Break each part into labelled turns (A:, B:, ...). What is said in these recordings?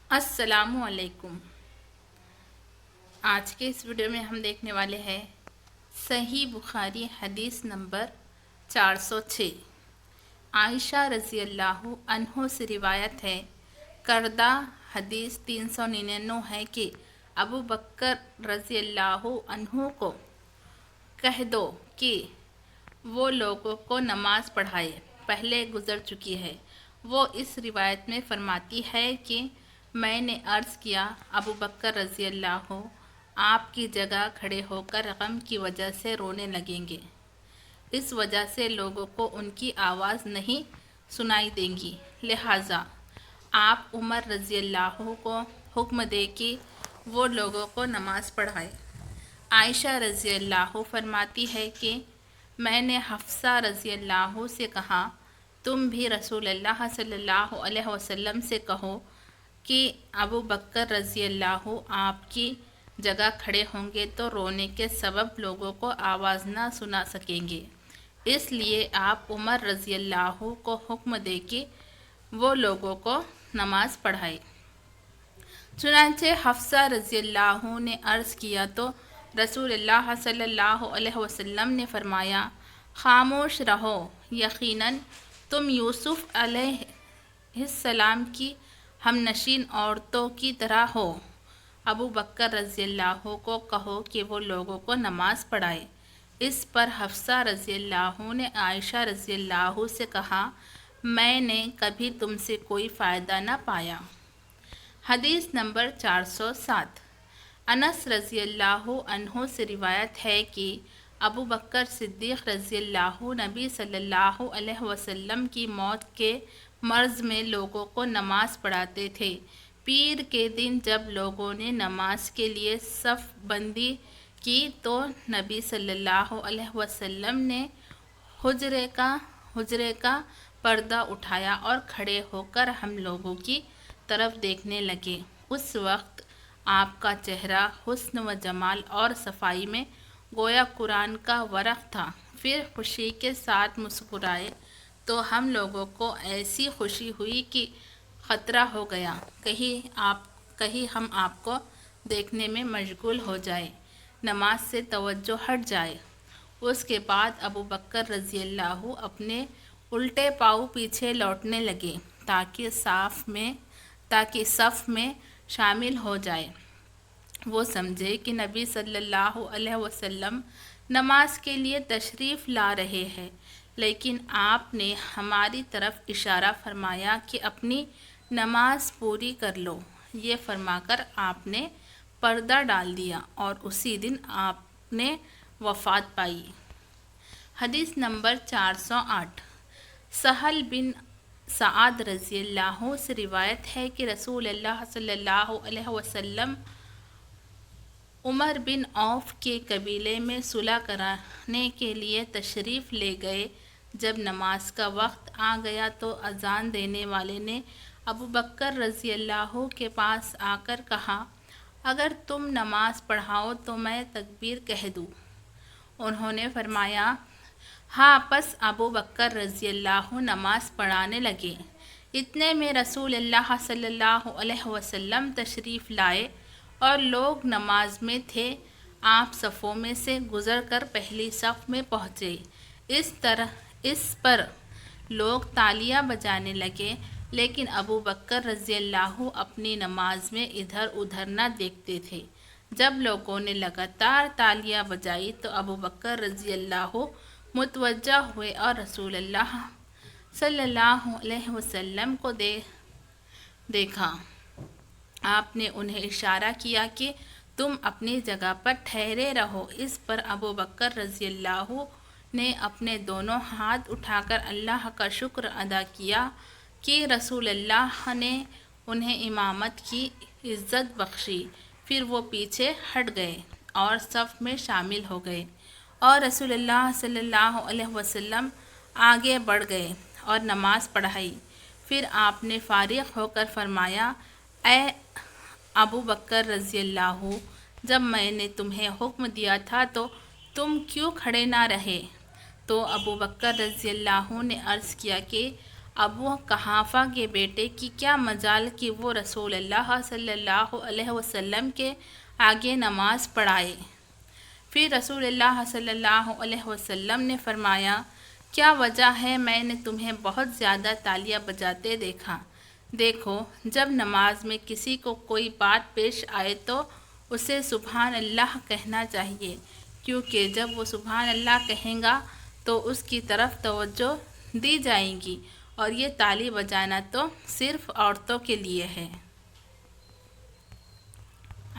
A: السلام علیکم۔ آج کے اس ویڈیو میں ہم دیکھنے والے ہیں صحیح بخاری حدیث نمبر 406۔ عائشہ رضی اللہ عنہ سے روایت ہے، کردہ حدیث 399 ہے کہ ابو بکر رضی اللہ عنہ کو کہہ دو کہ وہ لوگوں کو نماز پڑھائے، پہلے گزر چکی ہے۔ وہ اس روایت میں فرماتی ہے کہ میں نے عرض کیا، ابو بکر رضی اللہ آپ کی جگہ کھڑے ہو کر غم کی وجہ سے رونے لگیں گے، اس وجہ سے لوگوں کو ان کی آواز نہیں سنائی دے گی، لہٰذا آپ عمر رضی اللہ کو حکم دے کہ وہ لوگوں کو نماز پڑھائے۔ عائشہ رضی اللہ فرماتی ہے کہ میں نے حفصہ رضی اللہ سے کہا، تم بھی رسول اللہ صلی اللہ علیہ وسلم سے کہو کہ ابو بکر رضی اللہ آپ کی جگہ کھڑے ہوں گے تو رونے کے سبب لوگوں کو آواز نہ سنا سکیں گے، اس لیے آپ عمر رضی اللہ کو حکم دے کہ وہ لوگوں کو نماز پڑھائے۔ چنانچہ حفصہ رضی اللہ نے عرض کیا تو رسول اللہ صلی اللہ علیہ وسلم نے فرمایا، خاموش رہو، یقیناً تم یوسف علیہ السلام کی ہم نشین عورتوں کی طرح ہو۔ ابو بکر رضی اللہ کو کہو کہ وہ لوگوں کو نماز پڑھائے۔ اس پر حفصہ رضی اللہ نے عائشہ رضی اللہ سے کہا، میں نے کبھی تم سے کوئی فائدہ نہ پایا۔ حدیث نمبر 407۔ انس رضی اللہ عنہ سے روایت ہے کہ ابو بکر صدیق رضی اللہ نبی صلی اللہ علیہ وسلم کی موت کے مرض میں لوگوں کو نماز پڑھاتے تھے۔ پیر کے دن جب لوگوں نے نماز کے لیے صف بندی کی تو نبی صلی اللہ علیہ وسلم نے حجرے کا پردہ اٹھایا اور کھڑے ہو کر ہم لوگوں کی طرف دیکھنے لگے۔ اس وقت آپ کا چہرہ حسن و جمال اور صفائی میں گویا قرآن کا ورق تھا۔ پھر خوشی کے ساتھ مسکرائے تو ہم لوگوں کو ایسی خوشی ہوئی کہ خطرہ ہو گیا کہیں ہم آپ کو دیکھنے میں مشغول ہو جائیں، نماز سے توجہ ہٹ جائے۔ اس کے بعد ابو بکر رضی اللہ اپنے الٹے پاؤں پیچھے لوٹنے لگے تاکہ صف میں شامل ہو جائے۔ وہ سمجھے کہ نبی صلی اللہ علیہ وسلم نماز کے لیے تشریف لا رہے ہیں، لیکن آپ نے ہماری طرف اشارہ فرمایا کہ اپنی نماز پوری کر لو۔ یہ فرما کر آپ نے پردہ ڈال دیا اور اسی دن آپ نے وفات پائی۔ حدیث نمبر 408۔ سہل بن سعد رضی اللہ سے روایت ہے کہ رسول اللہ صلی اللہ علیہ وسلم عمر بن عوف کے قبیلے میں صلح کرانے کے لیے تشریف لے گئے۔ جب نماز کا وقت آ گیا تو اذان دینے والے نے ابو بکر رضی اللہ کے پاس آ کر کہا، اگر تم نماز پڑھاؤ تو میں تکبیر کہہ دوں۔ انہوں نے فرمایا، ہاں، پس ابو بکر رضی اللہ نماز پڑھانے لگے۔ اتنے میں رسول اللہ صلی اللہ علیہ وسلم تشریف لائے اور لوگ نماز میں تھے۔ آپ صفوں میں سے گزر کر پہلی صف میں پہنچے۔ اس پر لوگ تالیاں بجانے لگے، لیکن ابو بکر رضی اللہ اپنی نماز میں ادھر ادھر نہ دیکھتے تھے۔ جب لوگوں نے لگاتار تالیاں بجائیں تو ابو بکر رضی اللہ متوجہ ہوئے اور رسول اللہ صلی اللہ علیہ وسلم کو دیکھا۔ آپ نے انہیں اشارہ کیا کہ تم اپنی جگہ پر ٹھہرے رہو۔ اس پر ابو بکر رضی اللہ نے اپنے دونوں ہاتھ اٹھا کر اللہ کا شکر ادا کیا کہ رسول اللہ نے انہیں امامت کی عزت بخشی۔ پھر وہ پیچھے ہٹ گئے اور صف میں شامل ہو گئے اور رسول اللہ صلی اللہ علیہ وسلم آگے بڑھ گئے اور نماز پڑھائی۔ پھر آپ نے فارغ ہو کر فرمایا، اے ابو بکر رضی اللہ، جب میں نے تمہیں حکم دیا تھا تو تم کیوں کھڑے نہ رہے؟ تو ابو بکر رضی اللہ نے عرض کیا کہ ابو قحافہ کے بیٹے کی کیا مجال کہ وہ رسول اللہ صلی اللہ علیہ وسلم کے آگے نماز پڑھائے۔ پھر رسول اللہ صلی اللہ علیہ وسلم نے فرمایا، کیا وجہ ہے میں نے تمہیں بہت زیادہ تالیاں بجاتے دیکھا؟ دیکھو، جب نماز میں کسی کو کوئی بات پیش آئے تو اسے سبحان اللہ کہنا چاہیے، کیونکہ جب وہ سبحان اللہ کہے گا تو اس کی طرف توجہ دی جائے گی، اور یہ تالی بجانا تو صرف عورتوں کے لیے ہے۔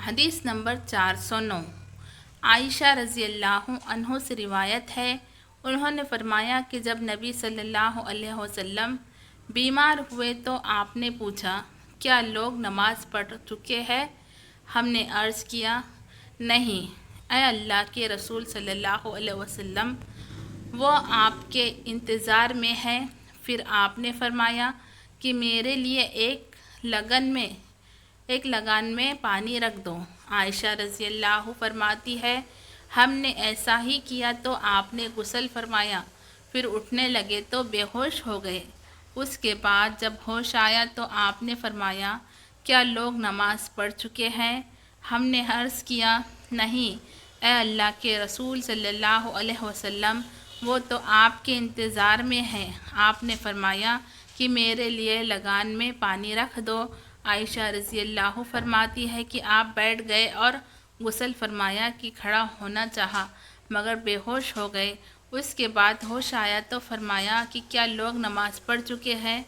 A: حدیث نمبر 409۔ عائشہ رضی اللہ عنہ سے روایت ہے، انہوں نے فرمایا کہ جب نبی صلی اللہ علیہ وسلم بیمار ہوئے تو آپ نے پوچھا، کیا لوگ نماز پڑھ چکے ہیں؟ ہم نے عرض کیا، نہیں اے اللہ کے رسول صلی اللہ علیہ وسلم، وہ آپ کے انتظار میں ہے۔ پھر آپ نے فرمایا کہ میرے لیے ایک لگان میں پانی رکھ دو۔ عائشہ رضی اللہ فرماتی ہے، ہم نے ایسا ہی کیا تو آپ نے غسل فرمایا، پھر اٹھنے لگے تو بے ہوش ہو گئے۔ اس کے بعد جب ہوش آیا تو آپ نے فرمایا، کیا لوگ نماز پڑھ چکے ہیں؟ ہم نے عرض کیا، نہیں اے اللہ کے رسول صلی اللہ علیہ وسلم، وہ تو آپ کے انتظار میں ہیں۔ آپ نے فرمایا کہ میرے لیے لگان میں پانی رکھ دو۔ عائشہ رضی اللہ فرماتی ہے کہ آپ بیٹھ گئے اور غسل فرمایا کہ کھڑا ہونا چاہا مگر بے ہوش ہو گئے۔ اس کے بعد ہوش آیا تو فرمایا کہ کیا لوگ نماز پڑھ چکے ہیں؟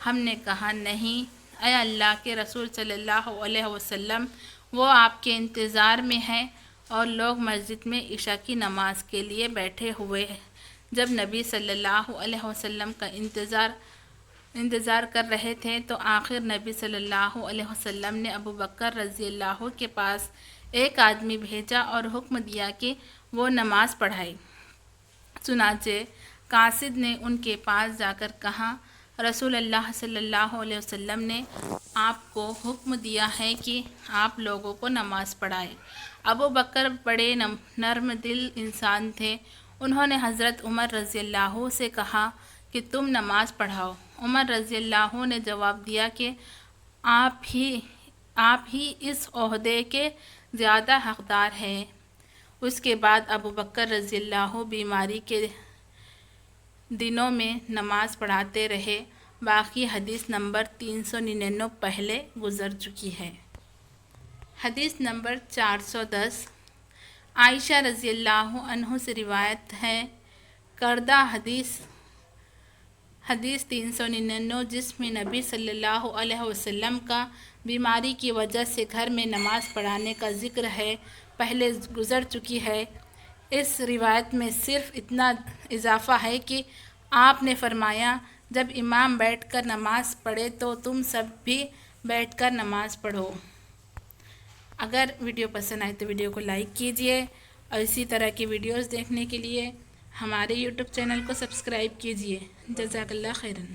A: ہم نے کہا، نہیں اے اللہ کے رسول صلی اللہ علیہ وسلم، وہ آپ کے انتظار میں ہیں۔ اور لوگ مسجد میں عشاء کی نماز کے لیے بیٹھے ہوئے ہیں۔ جب نبی صلی اللہ علیہ وسلم کا انتظار کر رہے تھے تو آخر نبی صلی اللہ علیہ وسلم نے ابو بکر رضی اللہ کے پاس ایک آدمی بھیجا اور حکم دیا کہ وہ نماز پڑھائے۔ چنانچہ قاصد نے ان کے پاس جا کر کہا، رسول اللہ صلی اللہ علیہ وسلم نے آپ کو حکم دیا ہے کہ آپ لوگوں کو نماز پڑھائیں۔ ابو بکر بڑے نرم دل انسان تھے۔ انہوں نے حضرت عمر رضی اللہ سے کہا کہ تم نماز پڑھاؤ۔ عمر رضی اللہ نے جواب دیا کہ آپ ہی اس عہدے کے زیادہ حقدار ہیں۔ اس کے بعد ابو بکر رضی اللہ بیماری کے دنوں میں نماز پڑھاتے رہے۔ باقی حدیث نمبر 399 پہلے گزر چکی ہے۔ حدیث نمبر 410۔ عائشہ رضی اللہ عنہ سے روایت ہے، کردہ حدیث 399 جس میں نبی صلی اللہ علیہ وسلم کا بیماری کی وجہ سے گھر میں نماز پڑھانے کا ذکر ہے، پہلے گزر چکی ہے۔ اس روایت میں صرف اتنا اضافہ ہے کہ آپ نے فرمایا، جب امام بیٹھ کر نماز پڑھے تو تم سب بھی بیٹھ کر نماز پڑھو۔ اگر ویڈیو پسند آئے تو ویڈیو کو لائک کیجیے، اور اسی طرح کی ویڈیوز دیکھنے کے لیے ہمارے یوٹیوب چینل کو سبسکرائب کیجیے۔ جزاک اللہ خیراً۔